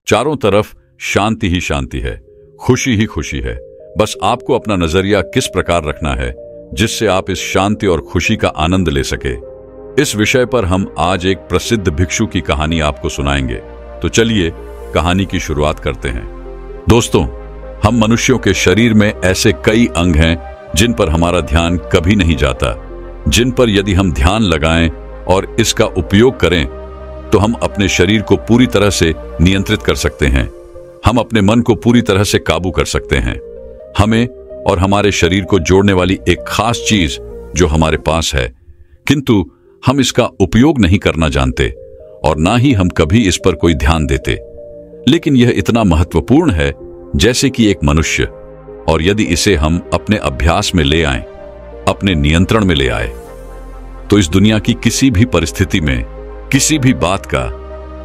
चारों तरफ शांति ही शांति है, खुशी ही खुशी है। बस आपको अपना नजरिया किस प्रकार रखना है जिससे आप इस शांति और खुशी का आनंद ले सके। इस विषय पर हम आज एक प्रसिद्ध भिक्षु की कहानी आपको सुनाएंगे। तो चलिए कहानी की शुरुआत करते हैं। दोस्तों, हम मनुष्यों के शरीर में ऐसे कई अंग हैं जिन पर हमारा ध्यान कभी नहीं जाता, जिन पर यदि हम ध्यान लगाएं और इसका उपयोग करें तो हम अपने शरीर को पूरी तरह से नियंत्रित कर सकते हैं। हम अपने मन को पूरी तरह से काबू कर सकते हैं। हमें और हमारे शरीर को जोड़ने वाली एक खास चीज जो हमारे पास है, किंतु हम इसका उपयोग नहीं करना जानते और ना ही हम कभी इस पर कोई ध्यान देते। लेकिन यह इतना महत्वपूर्ण है जैसे कि एक मनुष्य, और यदि इसे हम अपने अभ्यास में ले आएं, अपने नियंत्रण में ले आए, तो इस दुनिया की किसी भी परिस्थिति में किसी भी बात का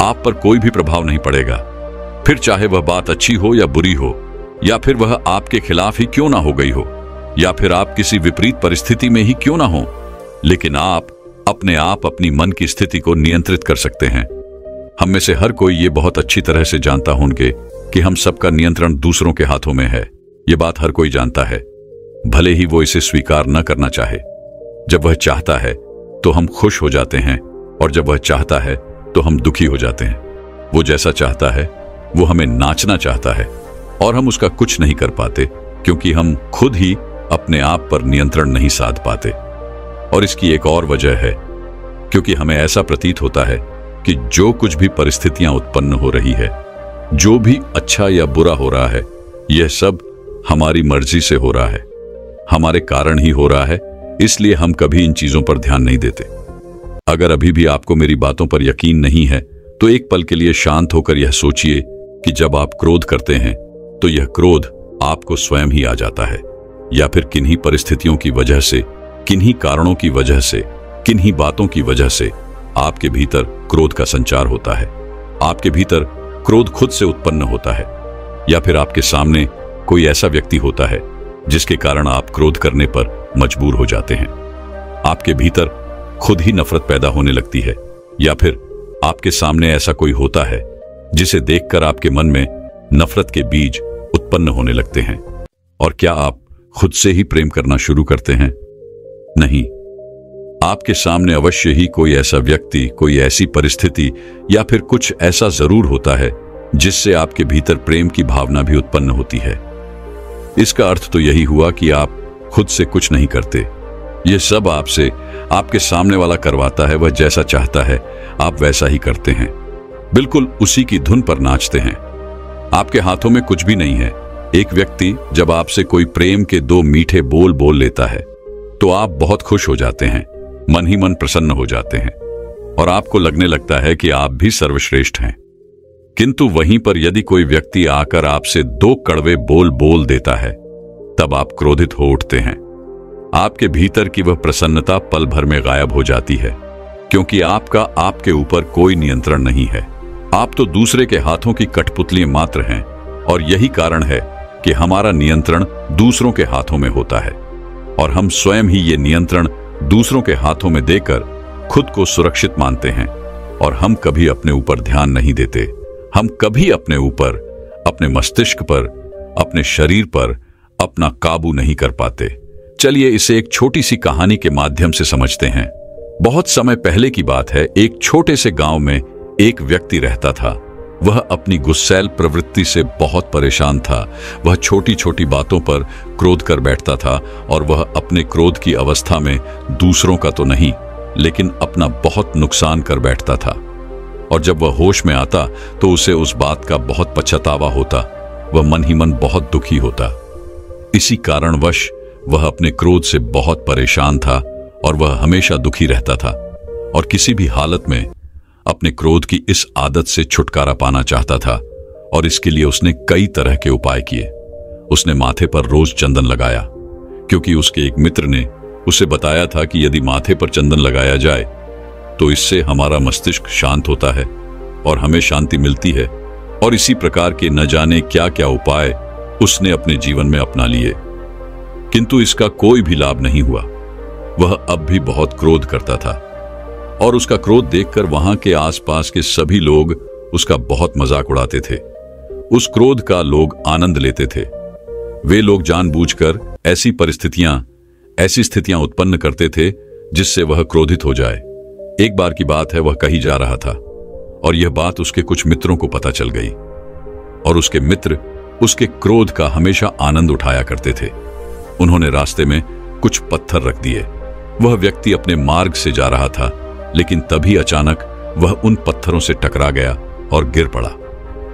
आप पर कोई भी प्रभाव नहीं पड़ेगा। फिर चाहे वह बात अच्छी हो या बुरी हो, या फिर वह आपके खिलाफ ही क्यों ना हो गई हो, या फिर आप किसी विपरीत परिस्थिति में ही क्यों ना हो, लेकिन आप अपने आप अपनी मन की स्थिति को नियंत्रित कर सकते हैं। हम में से हर कोई ये बहुत अच्छी तरह से जानता होंगे कि हम सबका नियंत्रण दूसरों के हाथों में है। ये बात हर कोई जानता है, भले ही वो इसे स्वीकार न करना चाहे। जब वह चाहता है तो हम खुश हो जाते हैं, और जब वह चाहता है तो हम दुखी हो जाते हैं। वो जैसा चाहता है वो हमें नाचना चाहता है, और हम उसका कुछ नहीं कर पाते क्योंकि हम खुद ही अपने आप पर नियंत्रण नहीं साध पाते। और इसकी एक और वजह है, क्योंकि हमें ऐसा प्रतीत होता है कि जो कुछ भी परिस्थितियां उत्पन्न हो रही है, जो भी अच्छा या बुरा हो रहा है, यह सब हमारी मर्जी से हो रहा है, हमारे कारण ही हो रहा है। इसलिए हम कभी इन चीजों पर ध्यान नहीं देते। अगर अभी भी आपको मेरी बातों पर यकीन नहीं है तो एक पल के लिए शांत होकर यह सोचिए कि जब आप क्रोध करते हैं तो यह क्रोध आपको स्वयं ही आ जाता है, या फिर किन्हीं परिस्थितियों की वजह से, किन्हीं कारणों की वजह से, किन्हीं बातों की वजह से आपके भीतर क्रोध का संचार होता है। आपके भीतर क्रोध खुद से उत्पन्न होता है, या फिर आपके सामने कोई ऐसा व्यक्ति होता है जिसके कारण आप क्रोध करने पर मजबूर हो जाते हैं। आपके भीतर खुद ही नफरत पैदा होने लगती है, या फिर आपके सामने ऐसा कोई होता है जिसे देखकर आपके मन में नफरत के बीज उत्पन्न होने लगते हैं। और क्या आप खुद से ही प्रेम करना शुरू करते हैं? नहीं, आपके सामने अवश्य ही कोई ऐसा व्यक्ति, कोई ऐसी परिस्थिति या फिर कुछ ऐसा जरूर होता है जिससे आपके भीतर प्रेम की भावना भी उत्पन्न होती है। इसका अर्थ तो यही हुआ कि आप खुद से कुछ नहीं करते। यह सब आपसे आपके सामने वाला करवाता है। वह जैसा चाहता है आप वैसा ही करते हैं, बिल्कुल उसी की धुन पर नाचते हैं। आपके हाथों में कुछ भी नहीं है। एक व्यक्ति जब आपसे कोई प्रेम के दो मीठे बोल बोल लेता है तो आप बहुत खुश हो जाते हैं, मन ही मन प्रसन्न हो जाते हैं, और आपको लगने लगता है कि आप भी सर्वश्रेष्ठ हैं। किंतु वहीं पर यदि कोई व्यक्ति आकर आपसे दो कड़वे बोल बोल देता है, तब आप क्रोधित हो उठते हैं। आपके भीतर की वह प्रसन्नता पल भर में गायब हो जाती है, क्योंकि आपका आपके ऊपर कोई नियंत्रण नहीं है। आप तो दूसरे के हाथों की कठपुतली मात्र हैं, और यही कारण है कि हमारा नियंत्रण दूसरों के हाथों में होता है, और हम स्वयं ही ये नियंत्रण दूसरों के हाथों में देकर खुद को सुरक्षित मानते हैं, और हम कभी अपने ऊपर ध्यान नहीं देते। हम कभी अपने ऊपर, अपने मस्तिष्क पर, अपने शरीर पर अपना काबू नहीं कर पाते। चलिए इसे एक छोटी सी कहानी के माध्यम से समझते हैं। बहुत समय पहले की बात है। एक छोटे से गांव में एक व्यक्ति रहता था। वह अपनी गुस्सैल प्रवृत्ति से बहुत परेशान था। वह छोटी छोटी बातों पर क्रोध कर बैठता था, और वह अपने क्रोध की अवस्था में दूसरों का तो नहीं, लेकिन अपना बहुत नुकसान कर बैठता था। और जब वह होश में आता तो उसे उस बात का बहुत पछतावा होता। वह मन ही मन बहुत दुखी होता। इसी कारणवश वह अपने क्रोध से बहुत परेशान था, और वह हमेशा दुखी रहता था, और किसी भी हालत में अपने क्रोध की इस आदत से छुटकारा पाना चाहता था। और इसके लिए उसने कई तरह के उपाय किए। उसने माथे पर रोज चंदन लगाया, क्योंकि उसके एक मित्र ने उसे बताया था कि यदि माथे पर चंदन लगाया जाए तो इससे हमारा मस्तिष्क शांत होता है और हमें शांति मिलती है। और इसी प्रकार के न जाने क्या क्या उपाय उसने अपने जीवन में अपना लिए, किंतु इसका कोई भी लाभ नहीं हुआ। वह अब भी बहुत क्रोध करता था, और उसका क्रोध देखकर वहां के आसपास के सभी लोग उसका बहुत मजाक उड़ाते थे। उस क्रोध का लोग आनंद लेते थे। वे लोग जानबूझकर ऐसी स्थितियां उत्पन्न करते थे जिससे वह क्रोधित हो जाए। एक बार की बात है, वह कहीं जा रहा था और यह बात उसके कुछ मित्रों को पता चल गई और उसके मित्र उसके क्रोध का हमेशा आनंद उठाया करते थे। उन्होंने रास्ते में कुछ पत्थर रख दिए। वह व्यक्ति अपने मार्ग से जा रहा था, लेकिन तभी अचानक वह उन पत्थरों से टकरा गया और गिर पड़ा,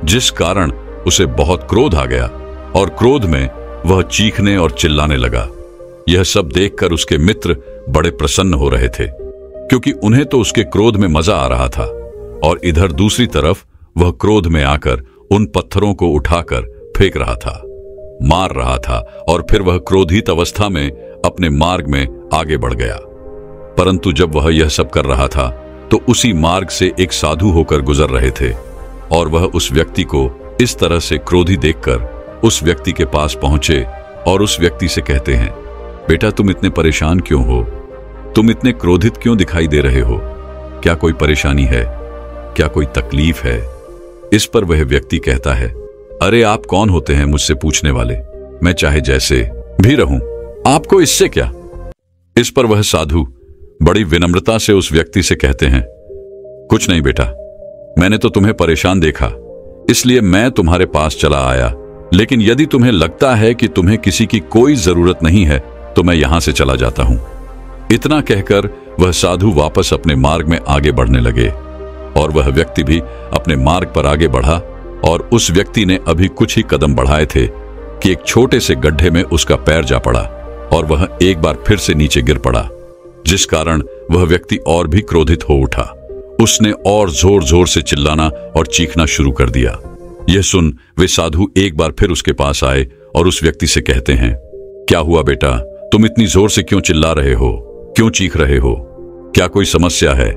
जिस कारण उसे बहुत क्रोध आ गया और क्रोध में वह चीखने और चिल्लाने लगा। यह सब देखकर उसके मित्र बड़े प्रसन्न हो रहे थे, क्योंकि उन्हें तो उसके क्रोध में मजा आ रहा था और इधर दूसरी तरफ वह क्रोध में आकर उन पत्थरों को उठाकर फेंक रहा था, मार रहा था और फिर वह क्रोधित अवस्था में अपने मार्ग में आगे बढ़ गया। परंतु जब वह यह सब कर रहा था तो उसी मार्ग से एक साधु होकर गुजर रहे थे और वह उस व्यक्ति को इस तरह से क्रोधी देखकर उस व्यक्ति के पास पहुंचे और उस व्यक्ति से कहते हैं, बेटा तुम इतने परेशान क्यों हो? तुम इतने क्रोधित क्यों दिखाई दे रहे हो? क्या कोई परेशानी है? क्या कोई तकलीफ है? इस पर वह व्यक्ति कहता है, अरे आप कौन होते हैं मुझसे पूछने वाले? मैं चाहे जैसे भी रहूं, आपको इससे क्या? इस पर वह साधु बड़ी विनम्रता से उस व्यक्ति से कहते हैं, कुछ नहीं बेटा, मैंने तो तुम्हें परेशान देखा इसलिए मैं तुम्हारे पास चला आया, लेकिन यदि तुम्हें लगता है कि तुम्हें किसी की कोई जरूरत नहीं है तो मैं यहां से चला जाता हूं। इतना कहकर वह साधु वापस अपने मार्ग में आगे बढ़ने लगे और वह व्यक्ति भी अपने मार्ग पर आगे बढ़ा और उस व्यक्ति ने अभी कुछ ही कदम बढ़ाए थे कि एक छोटे से गड्ढे में उसका पैर जा पड़ा और वह एक बार फिर से नीचे गिर पड़ा, जिस कारण वह व्यक्ति और भी क्रोधित हो उठा। उसने और जोर जोर से चिल्लाना और चीखना शुरू कर दिया। यह सुन वे साधु एक बार फिर उसके पास आए और उस व्यक्ति से कहते हैं, क्या हुआ बेटा, तुम इतनी जोर से क्यों चिल्ला रहे हो? क्यों चीख रहे हो? क्या कोई समस्या है?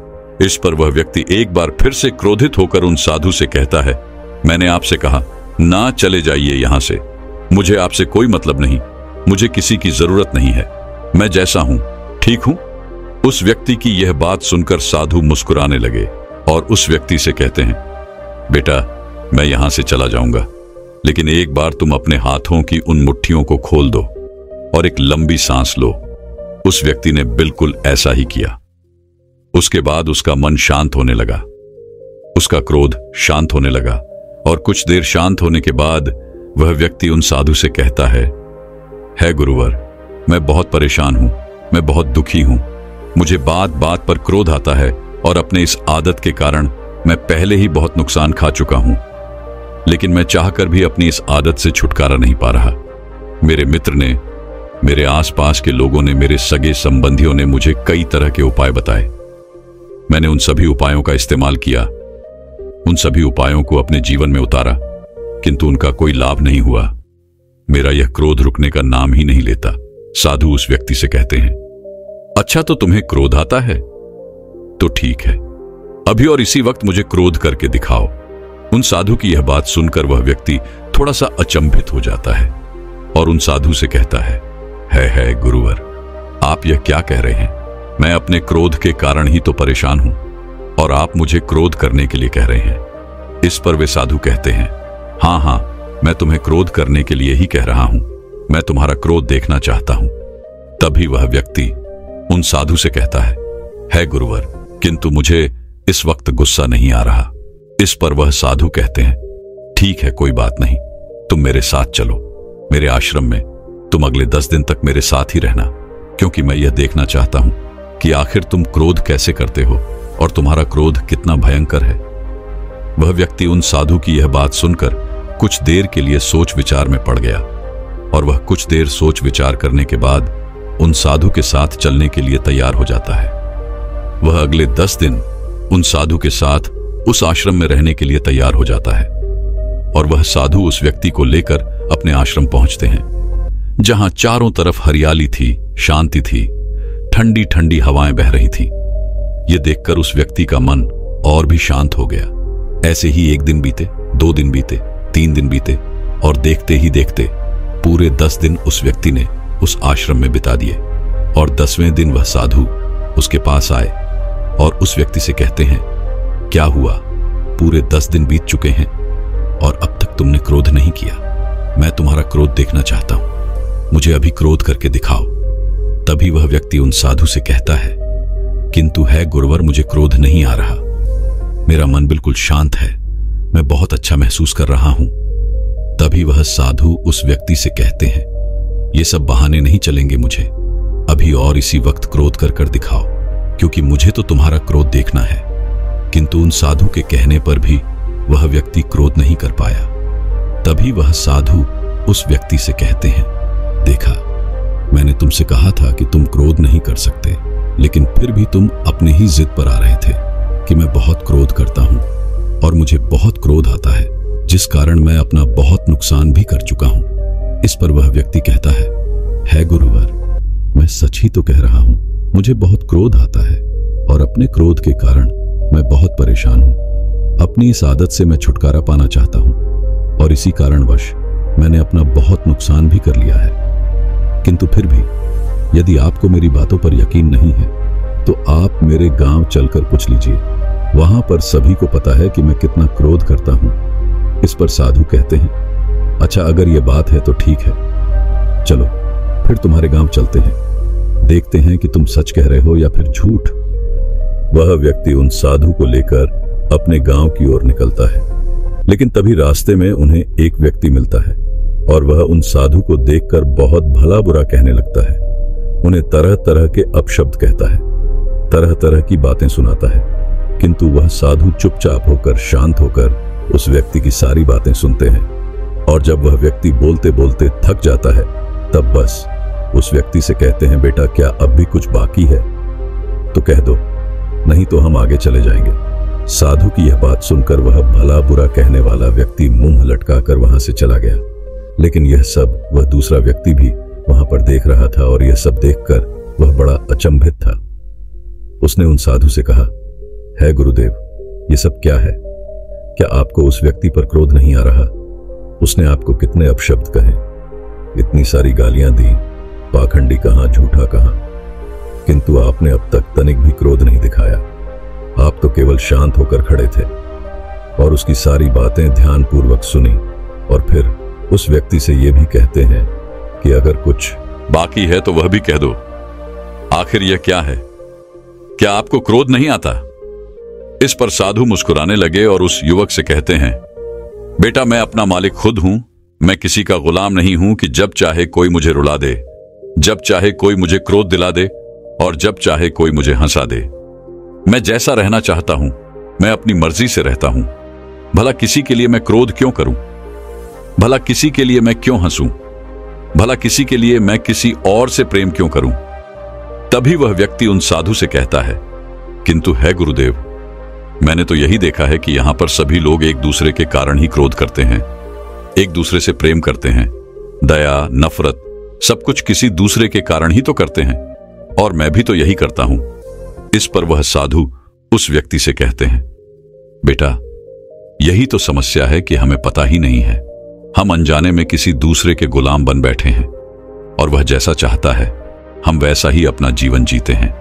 इस पर वह व्यक्ति एक बार फिर से क्रोधित होकर उन साधु से कहता है, मैंने आपसे कहा ना चले जाइए यहां से, मुझे आपसे कोई मतलब नहीं, मुझे किसी की जरूरत नहीं है, मैं जैसा हूं ठीक हूं। उस व्यक्ति की यह बात सुनकर साधु मुस्कुराने लगे और उस व्यक्ति से कहते हैं, बेटा मैं यहां से चला जाऊंगा, लेकिन एक बार तुम अपने हाथों की उन मुट्ठियों को खोल दो और एक लंबी सांस लो। उस व्यक्ति ने बिल्कुल ऐसा ही किया। उसके बाद उसका मन शांत होने लगा, उसका क्रोध शांत होने लगा और कुछ देर शांत होने के बाद वह व्यक्ति उन साधु से कहता है गुरुवर, मैं बहुत परेशान हूं, मैं बहुत दुखी हूं, मुझे बात बात पर क्रोध आता है और अपने इस आदत के कारण मैं पहले ही बहुत नुकसान खा चुका हूं, लेकिन मैं चाहकर भी अपनी इस आदत से छुटकारा नहीं पा रहा। मेरे मित्र ने, मेरे आसपास के लोगों ने, मेरे सगे संबंधियों ने मुझे कई तरह के उपाय बताए। मैंने उन सभी उपायों का इस्तेमाल किया, उन सभी उपायों को अपने जीवन में उतारा, किंतु उनका कोई लाभ नहीं हुआ। मेरा यह क्रोध रुकने का नाम ही नहीं लेता। साधु उस व्यक्ति से कहते हैं, अच्छा तो तुम्हें क्रोध आता है? तो ठीक है, अभी और इसी वक्त मुझे क्रोध करके दिखाओ। उन साधु की यह बात सुनकर वह व्यक्ति थोड़ा सा अचंभित हो जाता है और उन साधु से कहता है गुरुवर, आप यह क्या कह रहे हैं? मैं अपने क्रोध के कारण ही तो परेशान हूं और आप मुझे क्रोध करने के लिए कह रहे हैं। इस पर वे साधु कहते हैं, हाँ, मैं तुम्हें क्रोध करने के लिए ही कह रहा हूं, मैं तुम्हारा क्रोध देखना चाहता हूं। तभी वह व्यक्ति उन साधु से कहता है गुरुवर, किंतु मुझे इस वक्त गुस्सा नहीं आ रहा। इस पर वह साधु कहते हैं, ठीक है कोई बात नहीं, तुम मेरे साथ चलो, मेरे आश्रम में तुम अगले 10 दिन तक मेरे साथ ही रहना, क्योंकि मैं यह देखना चाहता हूं कि आखिर तुम क्रोध कैसे करते हो और तुम्हारा क्रोध कितना भयंकर है। वह व्यक्ति उन साधु की यह बात सुनकर कुछ देर के लिए सोच विचार में पड़ गया और वह कुछ देर सोच विचार करने के बाद उन साधु के साथ चलने के लिए तैयार हो जाता है। वह अगले 10 दिन उन साधु के साथ उस आश्रम में रहने के लिए तैयार हो जाता है और वह साधु उस व्यक्ति को लेकर अपने आश्रम पहुंचते हैं, जहां चारों तरफ हरियाली थी, शांति थी, ठंडी ठंडी हवाएं बह रही थी। यह देखकर उस व्यक्ति का मन और भी शांत हो गया। ऐसे ही 1 दिन बीते, 2 दिन बीते, 3 दिन बीते और देखते ही देखते पूरे 10 दिन उस व्यक्ति ने उस आश्रम में बिता दिए और 10वें दिन वह साधु उसके पास आए और उस व्यक्ति से कहते हैं, क्या हुआ, पूरे 10 दिन बीत चुके हैं और अब तक तुमने क्रोध नहीं किया। मैं तुम्हारा क्रोध देखना चाहता हूं, मुझे अभी क्रोध करके दिखाओ। तभी वह व्यक्ति उन साधु से कहता है, किंतु है गुरुवर, मुझे क्रोध नहीं आ रहा, मेरा मन बिल्कुल शांत है, मैं बहुत अच्छा महसूस कर रहा हूं। तभी वह साधु उस व्यक्ति से कहते हैं, ये सब बहाने नहीं चलेंगे, मुझे अभी और इसी वक्त क्रोध कर दिखाओ, क्योंकि मुझे तो तुम्हारा क्रोध देखना है। किंतु उन साधु के कहने पर भी वह व्यक्ति क्रोध नहीं कर पाया। तभी वह साधु उस व्यक्ति से कहते हैं, देखा, मैंने तुमसे कहा था कि तुम क्रोध नहीं कर सकते, लेकिन फिर भी तुम अपनी ही जिद पर आ रहे थे कि मैं बहुत क्रोध करता हूं और मुझे बहुत क्रोध आता है, जिस कारण मैं अपना बहुत नुकसान भी कर चुका हूं। इस पर वह व्यक्ति कहता है गुरुवर, मैं सच ही तो कह रहा हूं, मुझे बहुत क्रोध आता है और अपने क्रोध के कारण मैं बहुत परेशान हूं। अपनी इस आदत से मैं छुटकारा पाना चाहता हूं और इसी कारणवश मैंने अपना बहुत नुकसान भी कर लिया है। किंतु फिर भी यदि आपको मेरी बातों पर यकीन नहीं है तो आप मेरे गांव चलकर पूछ लीजिए, वहां पर सभी को पता है कि मैं कितना क्रोध करता हूं। इस पर साधु कहते हैं, अच्छा, अगर ये बात है तो ठीक है, चलो फिर तुम्हारे गांव चलते हैं, देखते हैं कि तुम सच कह रहे हो या फिर झूठ। वह व्यक्ति उन साधु को लेकर अपने गांव की ओर निकलता है, लेकिन तभी रास्ते में उन्हें एक व्यक्ति मिलता है और वह उन साधु को देखकर बहुत भला बुरा कहने लगता है। उन्हें तरह तरह के अपशब्द कहता है, तरह तरह की बातें सुनाता है, किंतु वह साधु चुपचाप होकर, शांत होकर उस व्यक्ति की सारी बातें सुनते हैं। और जब वह व्यक्ति बोलते बोलते थक जाता है, तब बस उस व्यक्ति से कहते हैं, बेटा, क्या अब भी कुछ बाकी है तो कह दो, नहीं तो हम आगे चले जाएंगे। साधु की यह बात सुनकर वह भला बुरा कहने वाला व्यक्ति मुंह लटकाकर वहां से चला गया। लेकिन यह सब वह दूसरा व्यक्ति भी वहां पर देख रहा था और यह सब देखकर वह बड़ा अचंभित था। उसने उन साधु से कहा, है गुरुदेव, ये सब क्या है? क्या आपको उस व्यक्ति पर क्रोध नहीं आ रहा? उसने आपको कितने अपशब्द कहे, इतनी सारी गालियां दी, पाखंडी कहां, झूठा कहां, किंतु आपने अब तक तनिक भी क्रोध नहीं दिखाया। आप तो केवल शांत होकर खड़े थे और उसकी सारी बातें ध्यानपूर्वक सुनी और फिर उस व्यक्ति से यह भी कहते हैं कि अगर कुछ बाकी है तो वह भी कह दो। आखिर यह क्या है? क्या आपको क्रोध नहीं आता? इस पर साधु मुस्कुराने लगे और उस युवक से कहते हैं, बेटा, मैं अपना मालिक खुद हूं, मैं किसी का गुलाम नहीं हूं कि जब चाहे कोई मुझे रुला दे, जब चाहे कोई मुझे क्रोध दिला दे और जब चाहे कोई मुझे हंसा दे। मैं जैसा रहना चाहता हूं, मैं अपनी मर्जी से रहता हूं। भला किसी के लिए मैं क्रोध क्यों करूं? भला किसी के लिए मैं क्यों हंसूं? भला किसी के लिए मैं किसी और से प्रेम क्यों करूं? तभी वह व्यक्ति उन साधु से कहता है, किंतु है गुरुदेव, मैंने तो यही देखा है कि यहां पर सभी लोग एक दूसरे के कारण ही क्रोध करते हैं, एक दूसरे से प्रेम करते हैं, दया, नफरत, सब कुछ किसी दूसरे के कारण ही तो करते हैं, और मैं भी तो यही करता हूं। इस पर वह साधु उस व्यक्ति से कहते हैं, बेटा, यही तो समस्या है कि हमें पता ही नहीं है, हम अनजाने में किसी दूसरे के गुलाम बन बैठे हैं और वह जैसा चाहता है हम वैसा ही अपना जीवन जीते हैं।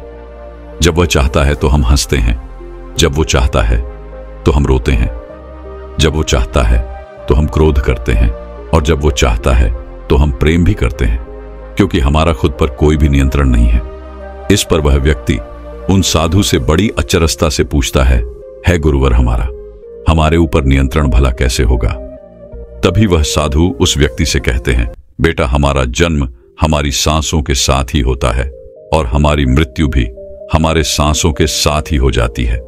जब वह चाहता है तो हम हंसते हैं, जब वो चाहता है तो हम रोते हैं, जब वो चाहता है तो हम क्रोध करते हैं और जब वो चाहता है तो हम प्रेम भी करते हैं, क्योंकि हमारा खुद पर कोई भी नियंत्रण नहीं है। इस पर वह व्यक्ति उन साधु से बड़ी अचरजता से पूछता है गुरुवर, हमारे ऊपर नियंत्रण भला कैसे होगा? तभी वह साधु उस व्यक्ति से कहते हैं, बेटा, हमारा जन्म हमारी सांसों के साथ ही होता है और हमारी मृत्यु भी हमारे सांसों के साथ ही हो जाती है।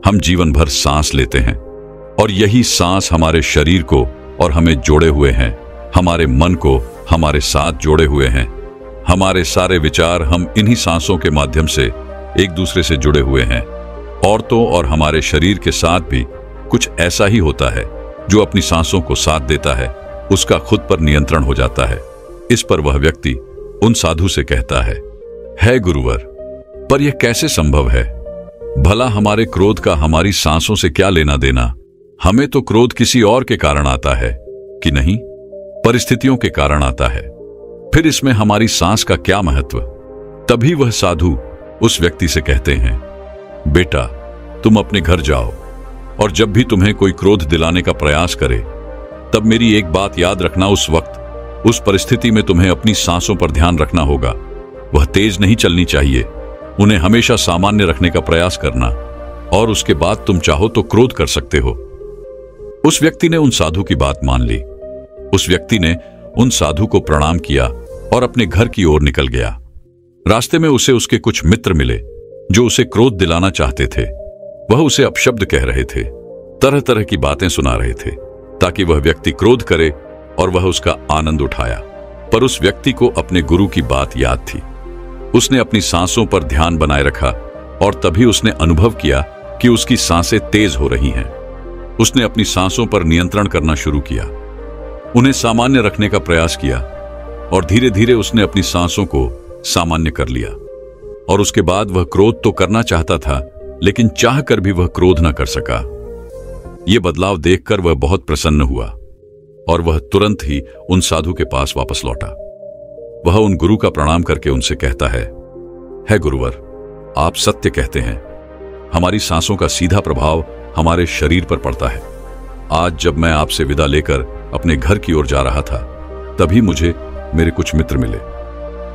हम जीवन भर सांस लेते हैं और यही सांस हमारे शरीर को और हमें जोड़े हुए हैं, हमारे मन को हमारे साथ जोड़े हुए हैं। हमारे सारे विचार हम इन्हीं सांसों के माध्यम से एक दूसरे से जुड़े हुए हैं। औरतों और हमारे शरीर के साथ भी कुछ ऐसा ही होता है, जो अपनी सांसों को साथ देता है, उसका खुद पर नियंत्रण हो जाता है। इस पर वह व्यक्ति उन साधु से कहता है गुरुवर, पर यह कैसे संभव है? भला हमारे क्रोध का हमारी सांसों से क्या लेना देना? हमें तो क्रोध किसी और के कारण आता है कि नहीं, परिस्थितियों के कारण आता है। फिर इसमें हमारी सांस का क्या महत्व? तभी वह साधु उस व्यक्ति से कहते हैं, बेटा, तुम अपने घर जाओ और जब भी तुम्हें कोई क्रोध दिलाने का प्रयास करे, तब मेरी एक बात याद रखना, उस वक्त, उस परिस्थिति में तुम्हें अपनी सांसों पर ध्यान रखना होगा। वह तेज नहीं चलनी चाहिए, उन्हें हमेशा सामान्य रखने का प्रयास करना, और उसके बाद तुम चाहो तो क्रोध कर सकते हो। उस व्यक्ति ने उन साधु की बात मान ली। उस व्यक्ति ने उन साधु को प्रणाम किया और अपने घर की ओर निकल गया। रास्ते में उसे उसके कुछ मित्र मिले जो उसे क्रोध दिलाना चाहते थे। वह उसे अपशब्द कह रहे थे, तरह तरह की बातें सुना रहे थे ताकि वह व्यक्ति क्रोध करे, और वह उसका आनंद उठाया। पर उस व्यक्ति को अपने गुरु की बात याद थी। उसने अपनी सांसों पर ध्यान बनाए रखा और तभी उसने अनुभव किया कि उसकी सांसें तेज हो रही हैं। उसने अपनी सांसों पर नियंत्रण करना शुरू किया, उन्हें सामान्य रखने का प्रयास किया, और धीरे धीरे उसने अपनी सांसों को सामान्य कर लिया। और उसके बाद वह क्रोध तो करना चाहता था, लेकिन चाहकर भी वह क्रोध न कर सका। यह बदलाव देखकर वह बहुत प्रसन्न हुआ और वह तुरंत ही उन साधु के पास वापस लौटा। वह उन गुरु का प्रणाम करके उनसे कहता है गुरुवर, आप सत्य कहते हैं। हमारी सांसों का सीधा प्रभाव हमारे शरीर पर पड़ता है। आज जब मैं आपसे विदा लेकर अपने घर की ओर जा रहा था, तभी मुझे मेरे कुछ मित्र मिले।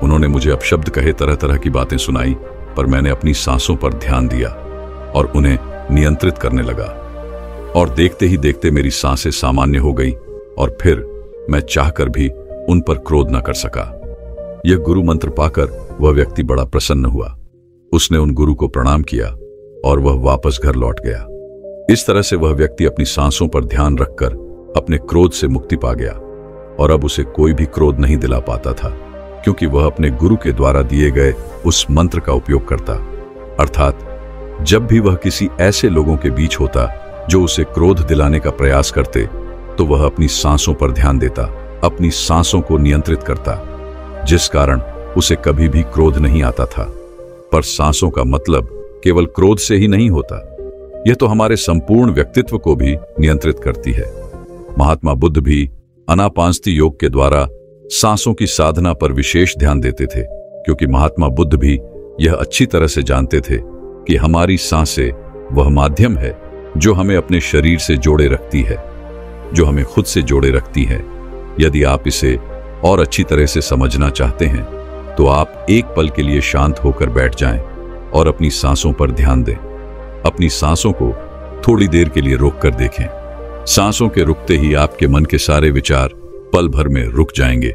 उन्होंने मुझे अपशब्द कहे, तरह तरह की बातें सुनाई, पर मैंने अपनी सांसों पर ध्यान दिया और उन्हें नियंत्रित करने लगा। और देखते ही देखते मेरी सांसें सामान्य हो गई और फिर मैं चाहकर भी उन पर क्रोध न कर सका। यह गुरु मंत्र पाकर वह व्यक्ति बड़ा प्रसन्न हुआ। उसने उन गुरु को प्रणाम किया और वह वापस घर लौट गया। इस तरह से वह व्यक्ति अपनी सांसों पर ध्यान रखकर अपने क्रोध से मुक्ति पा गया, और अब उसे कोई भी क्रोध नहीं दिला पाता था, क्योंकि वह अपने गुरु के द्वारा दिए गए उस मंत्र का उपयोग करता। अर्थात जब भी वह किसी ऐसे लोगों के बीच होता जो उसे क्रोध दिलाने का प्रयास करते, तो वह अपनी सांसों पर ध्यान देता, अपनी सांसों को नियंत्रित करता, जिस कारण उसे कभी भी क्रोध नहीं आता था। पर सांसों का मतलब केवल क्रोध से ही नहीं होता, यह तो हमारे संपूर्ण व्यक्तित्व को भी नियंत्रित करती है। महात्मा बुद्ध भी आनापानसती योग के द्वारा सांसों की साधना पर विशेष ध्यान देते थे, क्योंकि महात्मा बुद्ध भी यह अच्छी तरह से जानते थे कि हमारी सांसें वह माध्यम है जो हमें अपने शरीर से जोड़े रखती है, जो हमें खुद से जोड़े रखती है। यदि आप इसे और अच्छी तरह से समझना चाहते हैं, तो आप एक पल के लिए शांत होकर बैठ जाएं और अपनी सांसों पर ध्यान दें। अपनी सांसों को थोड़ी देर के लिए रोक कर देखें। सांसों के रुकते ही आपके मन के सारे विचार पल भर में रुक जाएंगे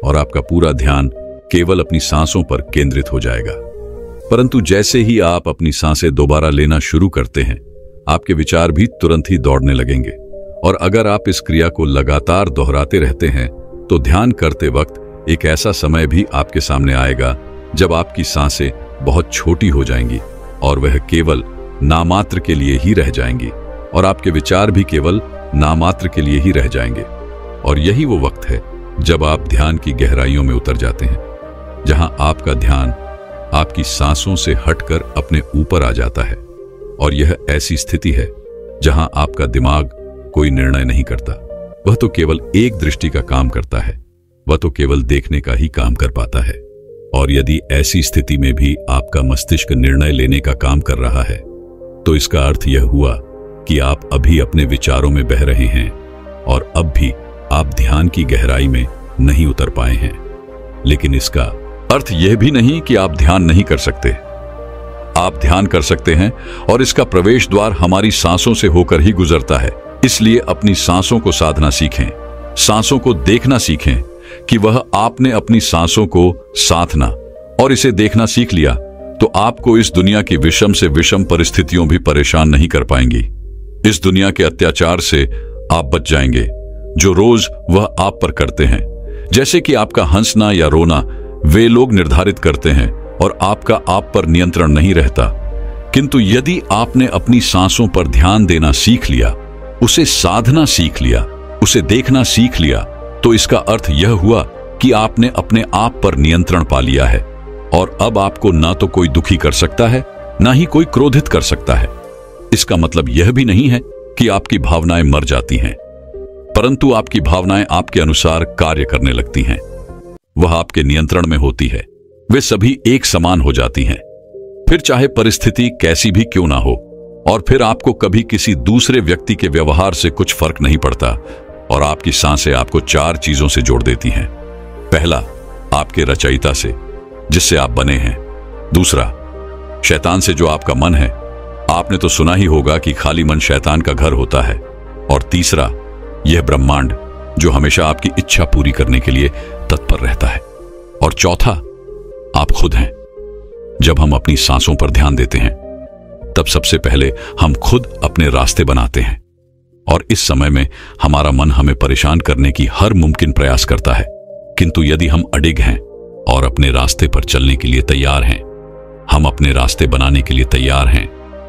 और आपका पूरा ध्यान केवल अपनी सांसों पर केंद्रित हो जाएगा। परंतु जैसे ही आप अपनी सांसें दोबारा लेना शुरू करते हैं, आपके विचार भी तुरंत ही दौड़ने लगेंगे। और अगर आप इस क्रिया को लगातार दोहराते रहते हैं, तो ध्यान करते वक्त एक ऐसा समय भी आपके सामने आएगा जब आपकी सांसें बहुत छोटी हो जाएंगी और वह केवल नामात्र के लिए ही रह जाएंगी, और आपके विचार भी केवल नामात्र के लिए ही रह जाएंगे। और यही वो वक्त है जब आप ध्यान की गहराइयों में उतर जाते हैं, जहां आपका ध्यान आपकी सांसों से हटकर अपने ऊपर आ जाता है। और यह ऐसी स्थिति है जहां आपका दिमाग कोई निर्णय नहीं करता, वह तो केवल एक दृष्टि का काम करता है, वह तो केवल देखने का ही काम कर पाता है। और यदि ऐसी स्थिति में भी आपका मस्तिष्क निर्णय लेने का काम कर रहा है, तो इसका अर्थ यह हुआ कि आप अभी अपने विचारों में बह रहे हैं और अब भी आप ध्यान की गहराई में नहीं उतर पाए हैं। लेकिन इसका अर्थ यह भी नहीं कि आप ध्यान नहीं कर सकते। आप ध्यान कर सकते हैं, और इसका प्रवेश द्वार हमारी सांसों से होकर ही गुजरता है। इसलिए अपनी सांसों को साधना सीखें, सांसों को देखना सीखें कि वह आपने अपनी सांसों को साधना और इसे देखना सीख लिया, तो आपको इस दुनिया की विषम से विषम परिस्थितियों भी परेशान नहीं कर पाएंगी। इस दुनिया के अत्याचार से आप बच जाएंगे जो रोज वह आप पर करते हैं। जैसे कि आपका हंसना या रोना वे लोग निर्धारित करते हैं और आपका आप पर नियंत्रण नहीं रहता। किंतु यदि आपने अपनी सांसों पर ध्यान देना सीख लिया, उसे साधना सीख लिया, उसे देखना सीख लिया, तो इसका अर्थ यह हुआ कि आपने अपने आप पर नियंत्रण पा लिया है। और अब आपको ना तो कोई दुखी कर सकता है, ना ही कोई क्रोधित कर सकता है। इसका मतलब यह भी नहीं है कि आपकी भावनाएं मर जाती हैं, परंतु आपकी भावनाएं आपके अनुसार कार्य करने लगती हैं। वह आपके नियंत्रण में होती है, वे सभी एक समान हो जाती हैं। फिर चाहे परिस्थिति कैसी भी क्यों ना हो, और फिर आपको कभी किसी दूसरे व्यक्ति के व्यवहार से कुछ फर्क नहीं पड़ता और आपकी सांसें आपको 4 चीजों से जोड़ देती हैं। पहला, आपके रचयिता से, जिससे आप बने हैं। दूसरा, शैतान से, जो आपका मन है। आपने तो सुना ही होगा कि खाली मन शैतान का घर होता है। और तीसरा, यह ब्रह्मांड, जो हमेशा आपकी इच्छा पूरी करने के लिए तत्पर रहता है। और चौथा, आप खुद हैं। जब हम अपनी सांसों पर ध्यान देते हैं तब सबसे पहले हम खुद अपने रास्ते बनाते हैं, और इस समय में हमारा मन हमें परेशान करने की हर मुमकिन प्रयास करता है। किंतु यदि हम अडिग हैं और अपने रास्ते पर चलने के लिए तैयार हैं, हम अपने रास्ते बनाने के लिए तैयार हैं,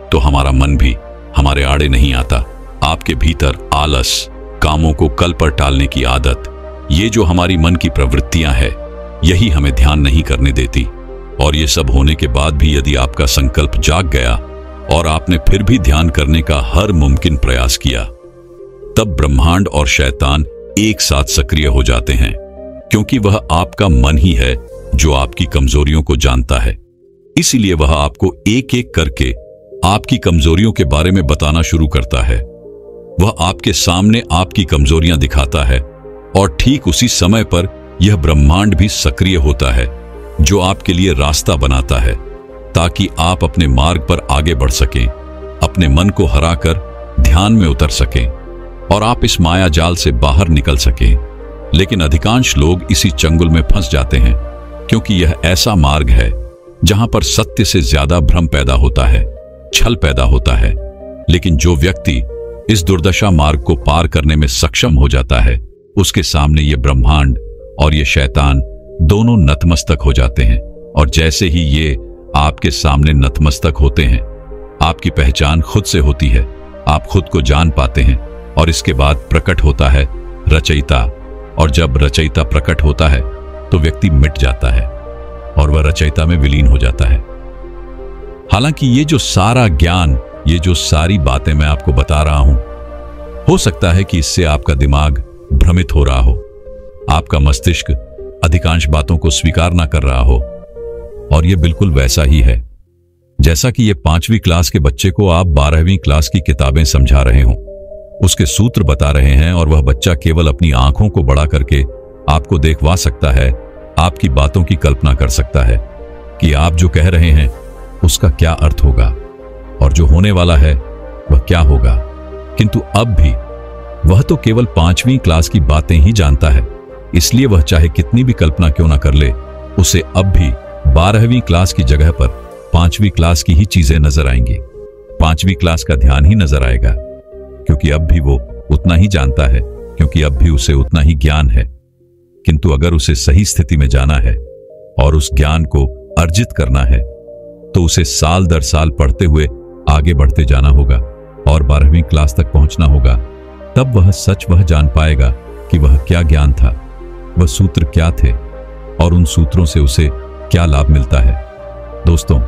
तो हमारा मन भी हमारे आड़े नहीं आता। आपके भीतर आलस, कामों को कल पर टालने की आदत, ये जो हमारी मन की प्रवृत्तियां हैं, यही हमें ध्यान नहीं करने देती। और ये सब होने के बाद भी यदि आपका संकल्प जाग गया और आपने फिर भी ध्यान करने का हर मुमकिन प्रयास किया, तब ब्रह्मांड और शैतान एक साथ सक्रिय हो जाते हैं, क्योंकि वह आपका मन ही है जो आपकी कमजोरियों को जानता है। इसीलिए वह आपको एक एक करके आपकी कमजोरियों के बारे में बताना शुरू करता है। वह आपके सामने आपकी कमजोरियां दिखाता है, और ठीक उसी समय पर यह ब्रह्मांड भी सक्रिय होता है, जो आपके लिए रास्ता बनाता है, ताकि आप अपने मार्ग पर आगे बढ़ सकें, अपने मन को हराकर ध्यान में उतर सकें और आप इस माया जाल से बाहर निकल सकें। लेकिन अधिकांश लोग इसी चंगुल में फंस जाते हैं, क्योंकि यह ऐसा मार्ग है जहां पर सत्य से ज्यादा भ्रम पैदा होता है, छल पैदा होता है। लेकिन जो व्यक्ति इस दुर्दशा मार्ग को पार करने में सक्षम हो जाता है, उसके सामने ये ब्रह्मांड और ये शैतान दोनों नतमस्तक हो जाते हैं। और जैसे ही ये आपके सामने नतमस्तक होते हैं, आपकी पहचान खुद से होती है, आप खुद को जान पाते हैं, और इसके बाद प्रकट होता है रचयिता। और जब रचयिता प्रकट होता है तो व्यक्ति मिट जाता है और वह रचयिता में विलीन हो जाता है। हालांकि ये जो सारा ज्ञान, ये जो सारी बातें मैं आपको बता रहा हूं, हो सकता है कि इससे आपका दिमाग भ्रमित हो रहा हो, आपका मस्तिष्क अधिकांश बातों को स्वीकार ना कर रहा हो। और यह बिल्कुल वैसा ही है जैसा कि ये 5वीं क्लास के बच्चे को आप 12वीं क्लास की किताबें समझा रहे हो, उसके सूत्र बता रहे हैं, और वह बच्चा केवल अपनी आंखों को बड़ा करके आपको देखवा सकता है, आपकी बातों की कल्पना कर सकता है कि आप जो कह रहे हैं उसका क्या अर्थ होगा और जो होने वाला है वह क्या होगा। किंतु अब भी वह तो केवल 5वीं क्लास की बातें ही जानता है, इसलिए वह चाहे कितनी भी कल्पना क्यों ना कर ले, उसे अब भी 12वीं क्लास की जगह पर 5वीं क्लास की ही चीजें नजर आएंगी, 5वीं क्लास का ध्यान ही नजर आएगा, क्योंकि अब भी वो उतना ही जानता है, क्योंकि अब भी उसे उतना ही ज्ञान है। किंतु अगर उसे सही स्थिति में जाना है और उस ज्ञान को अर्जित करना है, तो उसे साल दर साल पढ़ते हुए आगे बढ़ते जाना होगा और 12वीं क्लास तक पहुंचना होगा। तब वह सच वह जान पाएगा कि वह क्या ज्ञान था, वह सूत्र क्या थे और उन सूत्रों से उसे क्या लाभ मिलता है। दोस्तों,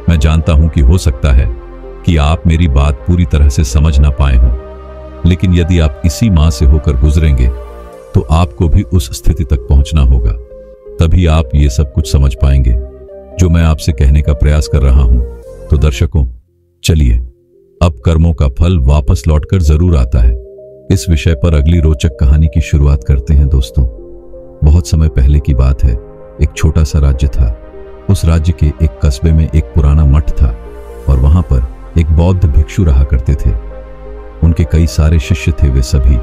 मैं जानता हूं कि हो सकता है कि आप मेरी बात पूरी तरह से समझ ना पाए हों, लेकिन यदि आप इसी मां से होकर गुजरेंगे तो आपको भी उस स्थिति तक पहुंचना होगा। तभी आप ये सब कुछ समझ पाएंगे जो मैं आपसे कहने का प्रयास कर रहा हूं। तो दर्शकों, चलिए अब कर्मों का फल वापस लौटकर जरूर आता है, इस विषय पर अगली रोचक कहानी की शुरुआत करते हैं। दोस्तों, बहुत समय पहले की बात है, एक छोटा सा राज्य था। उस राज्य के एक कस्बे में एक पुराना मठ था और वहां पर एक बौद्ध भिक्षु रहा करते थे। उनके कई सारे शिष्य थे। वे सभी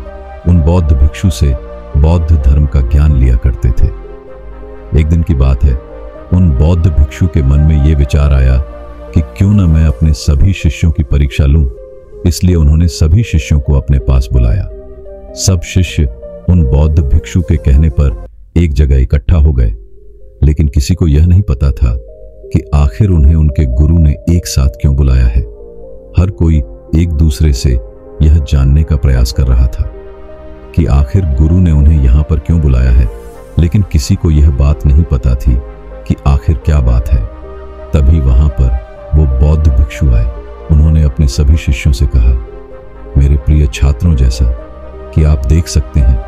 उन बौद्ध भिक्षु से बौद्ध धर्म का ज्ञान लिया करते थे। एक दिन की बात है, उन बौद्ध भिक्षु के मन में यह विचार आया कि क्यों न मैं अपने सभी शिष्यों की परीक्षा लूं। इसलिए उन्होंने सभी शिष्यों को अपने पास बुलाया। सब शिष्य उन बौद्ध भिक्षु के कहने पर एक जगह इकट्ठा हो गए, लेकिन किसी को यह नहीं पता था कि आखिर उन्हें उनके गुरु ने एक साथ क्यों बुलाया है। हर कोई एक दूसरे से यह जानने का प्रयास कर रहा था कि आखिर गुरु ने उन्हें यहां पर क्यों बुलाया है, लेकिन किसी को यह बात नहीं पता थी कि आखिर क्या बात है। तभी वहां पर वो बौद्ध भिक्षु आए। उन्होंने अपने सभी शिष्यों से कहा, मेरे प्रिय छात्रों, जैसा कि आप देख सकते हैं,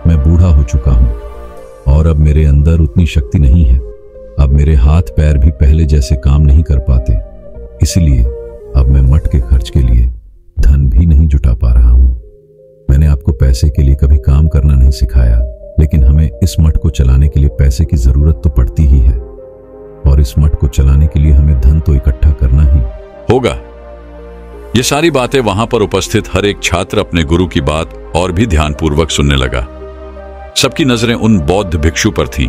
मैं बूढ़ा हो चुका हूं और अब मेरे अंदर उतनी शक्ति नहीं है। अब मेरे हाथ पैर भी पहले जैसे काम नहीं कर पाते। इसलिए अब मैं मठ के खर्च के लिए धन भी नहीं जुटा पा रहा हूं। मैंने आपको पैसे के लिए कभी काम करना नहीं सिखाया, लेकिन हमें इस मठ को चलाने के लिए पैसे की जरूरत तो पड़ती ही है, और इस मठ को चलाने के लिए हमें धन तो इकट्ठा करना ही होगा। ये सारी बातें वहां पर उपस्थित हर एक छात्र अपने गुरु की बात और भी ध्यानपूर्वक सुनने लगा। सबकी नजरें उन बौद्ध भिक्षु पर थीं।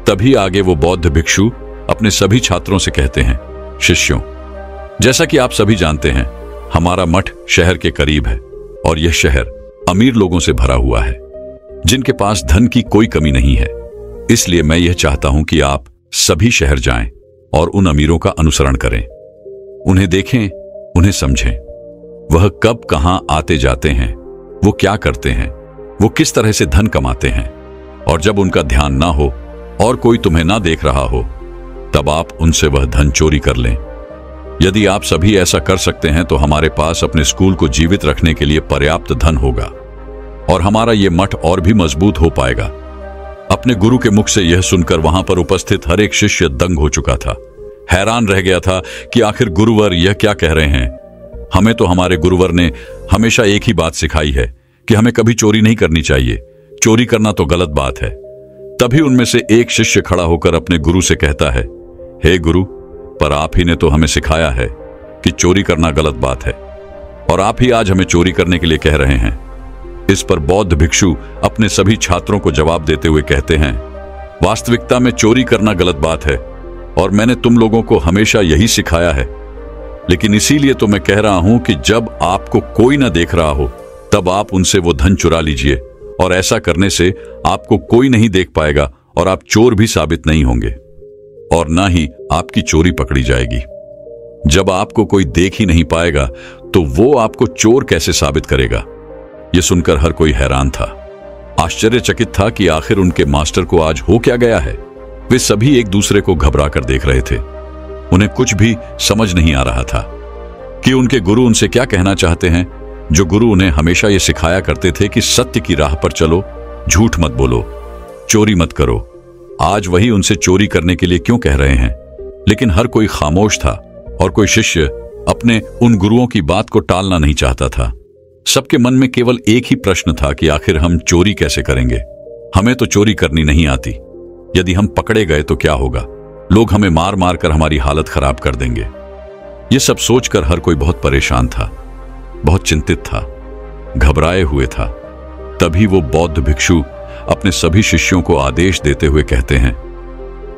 तभी आगे वो बौद्ध भिक्षु अपने सभी छात्रों से कहते हैं, शिष्यों, जैसा कि आप सभी जानते हैं, हमारा मठ शहर के करीब है और यह शहर अमीर लोगों से भरा हुआ है, जिनके पास धन की कोई कमी नहीं है। इसलिए मैं यह चाहता हूं कि आप सभी शहर जाएं और उन अमीरों का अनुसरण करें, उन्हें देखें, उन्हें समझें। वह कब कहां आते जाते हैं, वो क्या करते हैं, वो किस तरह से धन कमाते हैं, और जब उनका ध्यान ना हो और कोई तुम्हें ना देख रहा हो, तब आप उनसे वह धन चोरी कर लें। यदि आप सभी ऐसा कर सकते हैं तो हमारे पास अपने स्कूल को जीवित रखने के लिए पर्याप्त धन होगा और हमारा यह मठ और भी मजबूत हो पाएगा। अपने गुरु के मुख से यह सुनकर वहां पर उपस्थित हर एक शिष्य दंग हो चुका था, हैरान रह गया था कि आखिर गुरुवर यह क्या कह रहे हैं। हमें तो हमारे गुरुवर ने हमेशा एक ही बात सिखाई है कि हमें कभी चोरी नहीं करनी चाहिए, चोरी करना तो गलत बात है। तभी उनमें से एक शिष्य खड़ा होकर अपने गुरु से कहता है, हे गुरु, पर आप ही ने तो हमें सिखाया है कि चोरी करना गलत बात है, और आप ही आज हमें चोरी करने के लिए कह रहे हैं। इस पर बौद्ध भिक्षु अपने सभी छात्रों को जवाब देते हुए कहते हैं, वास्तविकता में चोरी करना गलत बात है और मैंने तुम लोगों को हमेशा यही सिखाया है, लेकिन इसीलिए तो मैं कह रहा हूं कि जब आपको कोई ना देख रहा हो तब आप उनसे वो धन चुरा लीजिए, और ऐसा करने से आपको कोई नहीं देख पाएगा और आप चोर भी साबित नहीं होंगे और ना ही आपकी चोरी पकड़ी जाएगी। जब आपको कोई देख ही नहीं पाएगा तो वो आपको चोर कैसे साबित करेगा। यह सुनकर हर कोई हैरान था, आश्चर्यचकित था कि आखिर उनके मास्टर को आज हो क्या गया है। वे सभी एक दूसरे को घबरा कर देख रहे थे। उन्हें कुछ भी समझ नहीं आ रहा था कि उनके गुरु उनसे क्या कहना चाहते हैं, जो गुरु उन्हें हमेशा ये सिखाया करते थे कि सत्य की राह पर चलो, झूठ मत बोलो, चोरी मत करो। आज वही उनसे चोरी करने के लिए क्यों कह रहे हैं। लेकिन हर कोई खामोश था और कोई शिष्य अपने उन गुरुओं की बात को टालना नहीं चाहता था। सबके मन में केवल एक ही प्रश्न था कि आखिर हम चोरी कैसे करेंगे। हमें तो चोरी करनी नहीं आती, यदि हम पकड़े गए तो क्या होगा, लोग हमें मार मार कर हमारी हालत खराब कर देंगे। ये सब सोचकर हर कोई बहुत परेशान था, बहुत चिंतित था, घबराए हुए था। तभी वो बौद्ध भिक्षु अपने सभी शिष्यों को आदेश देते हुए कहते हैं,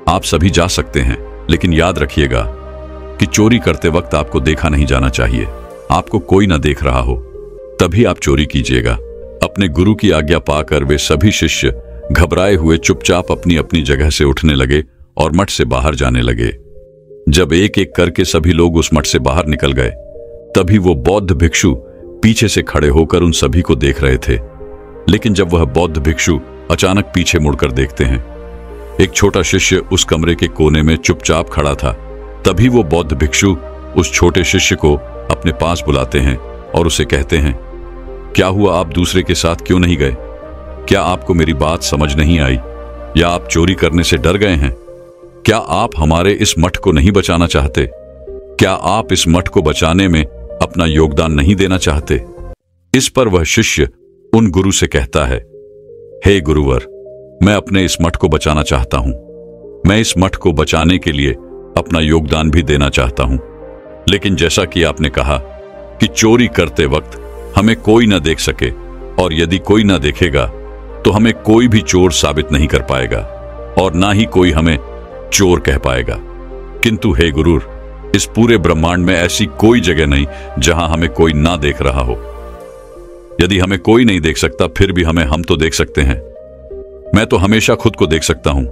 आप सभी जा सकते हैं, लेकिन याद रखिएगा कि चोरी करते वक्त आपको देखा नहीं जाना चाहिए। आपको कोई ना देख रहा हो तभी आप चोरी कीजिएगा। अपने गुरु की आज्ञा पाकर वे सभी शिष्य घबराए हुए चुपचाप अपनी अपनी जगह से उठने लगे और मठ से बाहर जाने लगे। जब एक एक करके सभी लोग उस मठ से बाहर निकल गए, तभी वो बौद्ध भिक्षु पीछे से खड़े होकर उन सभी को देख रहे थे। लेकिन जब वह बौद्ध भिक्षु अचानक पीछे मुड़कर देखते हैं, एक छोटा शिष्य उस कमरे के कोने में चुपचाप खड़ा था। तभी वो बौद्ध भिक्षु उस छोटे शिष्य को अपने पास बुलाते हैं और उसे कहते हैं, क्या हुआ, आप दूसरे के साथ क्यों नहीं गए? क्या आपको मेरी बात समझ नहीं आई, या आप चोरी करने से डर गए हैं? क्या आप हमारे इस मठ को नहीं बचाना चाहते? क्या आप इस मठ को बचाने में अपना योगदान नहीं देना चाहते? इस पर वह शिष्य उन गुरु से कहता है, हे गुरुवर, मैं अपने इस मठ को बचाना चाहता हूं। मैं इस मठ को बचाने के लिए अपना योगदान भी देना चाहता हूं, लेकिन जैसा कि आपने कहा कि चोरी करते वक्त हमें कोई न देख सके, और यदि कोई न देखेगा तो हमें कोई भी चोर साबित नहीं कर पाएगा और ना ही कोई हमें चोर कह पाएगा। किंतु हे गुरुर, इस पूरे ब्रह्मांड में ऐसी कोई जगह नहीं जहां हमें कोई ना देख रहा हो। यदि हमें कोई नहीं देख सकता, फिर भी हम तो देख सकते हैं। मैं तो हमेशा खुद को देख सकता हूं,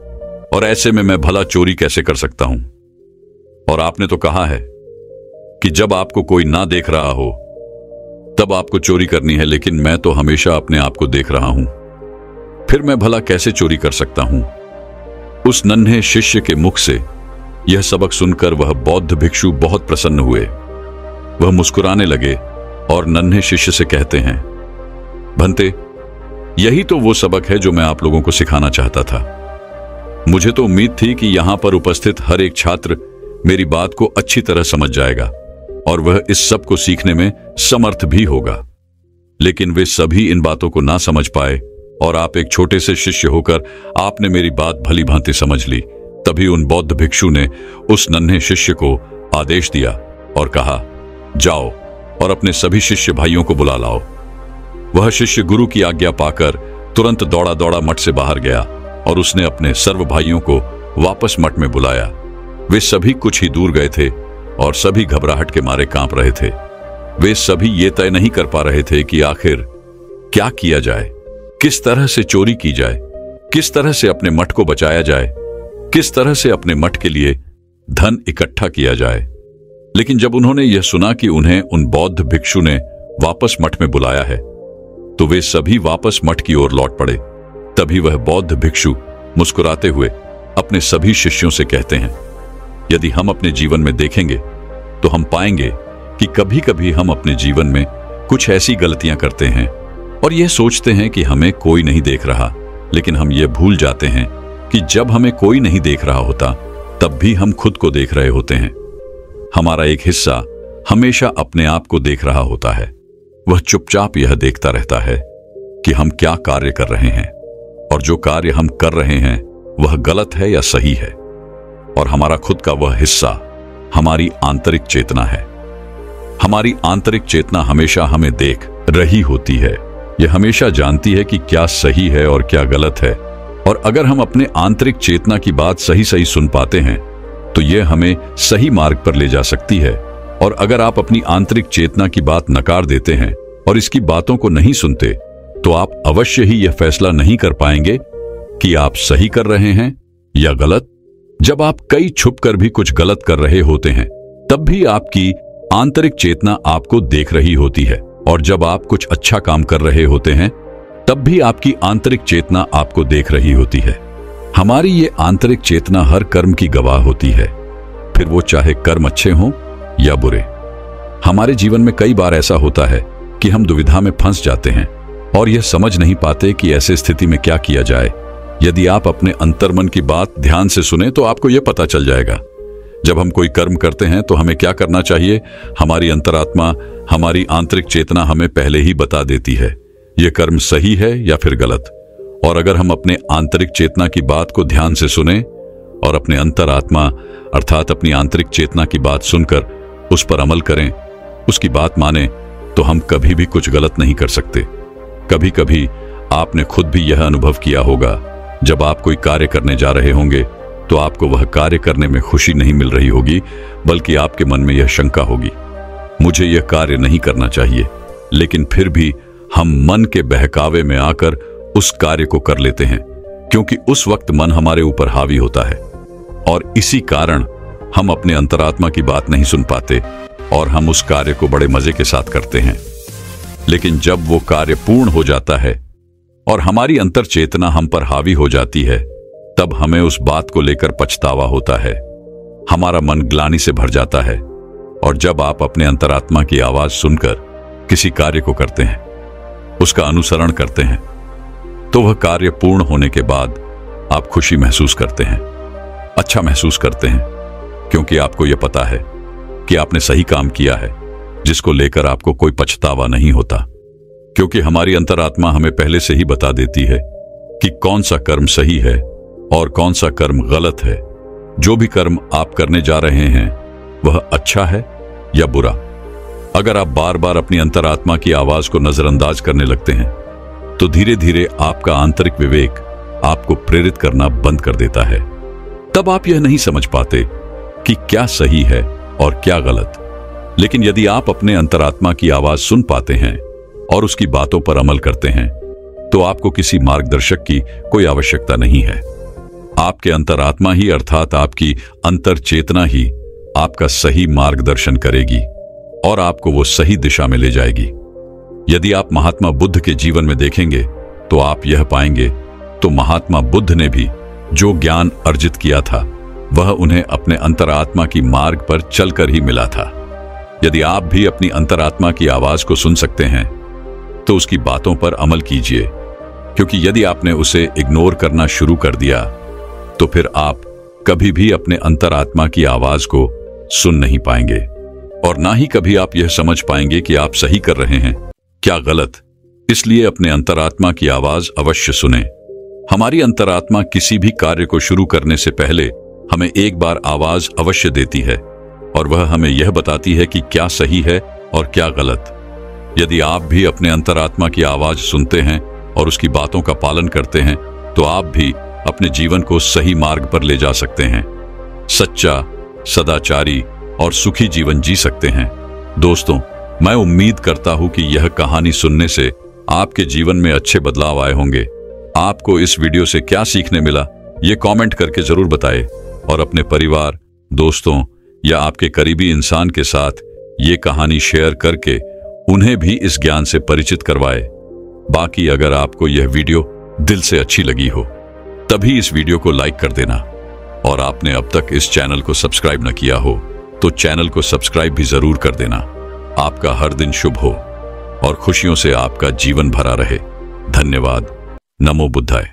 और ऐसे में मैं भला चोरी कैसे कर सकता हूं? और आपने तो कहा है कि जब आपको कोई ना देख रहा हो तब आपको चोरी करनी है, लेकिन मैं तो हमेशा अपने आप को देख रहा हूं, फिर मैं भला कैसे चोरी कर सकता हूं? उस नन्हे शिष्य के मुख से यह सबक सुनकर वह बौद्ध भिक्षु बहुत प्रसन्न हुए। वह मुस्कुराने लगे और नन्हे शिष्य से कहते हैं, भंते, यही तो वो सबक है जो मैं आप लोगों को सिखाना चाहता था। मुझे तो उम्मीद थी कि यहां पर उपस्थित हर एक छात्र मेरी बात को अच्छी तरह समझ जाएगा, और वह इस सब को सीखने में समर्थ भी होगा। लेकिन वे सभी इन बातों को ना समझ पाए और आप एक छोटे से शिष्य होकर आपने मेरी बात भली भांति समझ ली। तभी उन बौद्ध भिक्षु ने उस नन्हे शिष्य को आदेश दिया और कहा, जाओ और अपने सभी शिष्य भाइयों को बुला लाओ। वह शिष्य गुरु की आज्ञा पाकर तुरंत दौड़ा दौड़ा मठ से बाहर गया और उसने अपने सर्व भाइयों को वापस मठ में बुलाया। वे सभी कुछ ही दूर गए थे और सभी घबराहट के मारे कांप रहे थे। वे सभी ये तय नहीं कर पा रहे थे कि आखिर क्या किया जाए, किस तरह से चोरी की जाए, किस तरह से अपने मठ को बचाया जाए, किस तरह से अपने मठ के लिए धन इकट्ठा किया जाए। लेकिन जब उन्होंने यह सुना कि उन्हें उन बौद्ध भिक्षु ने वापस मठ में बुलाया है, तो वे सभी वापस मठ की ओर लौट पड़े। तभी वह बौद्ध भिक्षु मुस्कुराते हुए अपने सभी शिष्यों से कहते हैं, यदि हम अपने जीवन में देखेंगे तो हम पाएंगे कि कभी कभी हम अपने जीवन में कुछ ऐसी गलतियां करते हैं और यह सोचते हैं कि हमें कोई नहीं देख रहा, लेकिन हम ये भूल जाते हैं कि जब हमें कोई नहीं देख रहा होता तब भी हम खुद को देख रहे होते हैं। हमारा एक हिस्सा हमेशा अपने आप को देख रहा होता है। वह चुपचाप यह देखता रहता है कि हम क्या कार्य कर रहे हैं और जो कार्य हम कर रहे हैं वह गलत है या सही है। और हमारा खुद का वह हिस्सा हमारी आंतरिक चेतना है। हमारी आंतरिक चेतना हमेशा हमें देख रही होती है। यह हमेशा जानती है कि क्या सही है और क्या गलत है। और अगर हम अपने आंतरिक चेतना की बात सही सही सुन पाते हैं तो यह हमें सही मार्ग पर ले जा सकती है। और अगर आप अपनी आंतरिक चेतना की बात नकार देते हैं और इसकी बातों को नहीं सुनते तो आप अवश्य ही यह फैसला नहीं कर पाएंगे कि आप सही कर रहे हैं या गलत। जब आप कई छुपकर भी कुछ गलत कर रहे होते हैं तब भी आपकी आंतरिक चेतना आपको देख रही होती है, और जब आप कुछ अच्छा काम कर रहे होते हैं तब भी आपकी आंतरिक चेतना आपको देख रही होती है। हमारी ये आंतरिक चेतना हर कर्म की गवाह होती है, फिर वो चाहे कर्म अच्छे हों या बुरे। हमारे जीवन में कई बार ऐसा होता है कि हम दुविधा में फंस जाते हैं और यह समझ नहीं पाते कि ऐसे स्थिति में क्या किया जाए। यदि आप अपने अंतर्मन की बात ध्यान से सुने तो आपको यह पता चल जाएगा। जब हम कोई कर्म करते हैं तो हमें क्या करना चाहिए, हमारी अंतरात्मा, हमारी आंतरिक चेतना हमें पहले ही बता देती है यह कर्म सही है या फिर गलत। और अगर हम अपने आंतरिक चेतना की बात को ध्यान से सुने और अपने अंतरात्मा अर्थात अपनी आंतरिक चेतना की बात सुनकर उस पर अमल करें, उसकी बात माने, तो हम कभी भी कुछ गलत नहीं कर सकते। कभी कभी आपने खुद भी यह अनुभव किया होगा, जब आप कोई कार्य करने जा रहे होंगे तो आपको वह कार्य करने में खुशी नहीं मिल रही होगी, बल्कि आपके मन में यह शंका होगी, मुझे यह कार्य नहीं करना चाहिए। लेकिन फिर भी हम मन के बहकावे में आकर उस कार्य को कर लेते हैं, क्योंकि उस वक्त मन हमारे ऊपर हावी होता है। और इसी कारण हम अपने अंतरात्मा की बात नहीं सुन पाते और हम उस कार्य को बड़े मजे के साथ करते हैं। लेकिन जब वो कार्य पूर्ण हो जाता है और हमारी अंतर चेतना हम पर हावी हो जाती है, तब हमें उस बात को लेकर पछतावा होता है। हमारा मन ग्लानि से भर जाता है। और जब आप अपने अंतरात्मा की आवाज सुनकर किसी कार्य को करते हैं, उसका अनुसरण करते हैं, तो वह कार्य पूर्ण होने के बाद आप खुशी महसूस करते हैं, अच्छा महसूस करते हैं, क्योंकि आपको यह पता है कि आपने सही काम किया है, जिसको लेकर आपको कोई पछतावा नहीं होता। क्योंकि हमारी अंतरात्मा हमें पहले से ही बता देती है कि कौन सा कर्म सही है और कौन सा कर्म गलत है। जो भी कर्म आप करने जा रहे हैं वह अच्छा है या बुरा। अगर आप बार बार अपनी अंतरात्मा की आवाज को नजरअंदाज करने लगते हैं तो धीरे धीरे आपका आंतरिक विवेक आपको प्रेरित करना बंद कर देता है। तब आप यह नहीं समझ पाते कि क्या सही है और क्या गलत। लेकिन यदि आप अपने अंतरात्मा की आवाज सुन पाते हैं और उसकी बातों पर अमल करते हैं तो आपको किसी मार्गदर्शक की कोई आवश्यकता नहीं है। आपके अंतरात्मा ही अर्थात आपकी अंतर चेतना ही आपका सही मार्गदर्शन करेगी और आपको वो सही दिशा में ले जाएगी। यदि आप महात्मा बुद्ध के जीवन में देखेंगे तो आप यह पाएंगे तो महात्मा बुद्ध ने भी जो ज्ञान अर्जित किया था वह उन्हें अपने अंतरात्मा की मार्ग पर चलकर ही मिला था। यदि आप भी अपनी अंतरात्मा की आवाज को सुन सकते हैं तो उसकी बातों पर अमल कीजिए, क्योंकि यदि आपने उसे इग्नोर करना शुरू कर दिया तो फिर आप कभी भी अपने अंतरात्मा की आवाज को सुन नहीं पाएंगे। और ना ही कभी आप यह समझ पाएंगे कि आप सही कर रहे हैं क्या गलत। इसलिए अपने अंतरात्मा की आवाज अवश्य सुने। हमारी अंतरात्मा किसी भी कार्य को शुरू करने से पहले हमें एक बार आवाज अवश्य देती है और वह हमें यह बताती है कि क्या सही है और क्या गलत। यदि आप भी अपने अंतरात्मा की आवाज सुनते हैं और उसकी बातों का पालन करते हैं तो आप भी अपने जीवन को सही मार्ग पर ले जा सकते हैं, सच्चा, सदाचारी और सुखी जीवन जी सकते हैं। दोस्तों, मैं उम्मीद करता हूं कि यह कहानी सुनने से आपके जीवन में अच्छे बदलाव आए होंगे। आपको इस वीडियो से क्या सीखने मिला, ये कमेंट करके जरूर बताएं और अपने परिवार, दोस्तों या आपके करीबी इंसान के साथ ये कहानी शेयर करके उन्हें भी इस ज्ञान से परिचित करवाएं। बाकी अगर आपको यह वीडियो दिल से अच्छी लगी हो तभी इस वीडियो को लाइक कर देना और आपने अब तक इस चैनल को सब्सक्राइब न किया हो तो चैनल को सब्सक्राइब भी जरूर कर देना। आपका हर दिन शुभ हो और खुशियों से आपका जीवन भरा रहे। धन्यवाद। नमो बुद्धाय।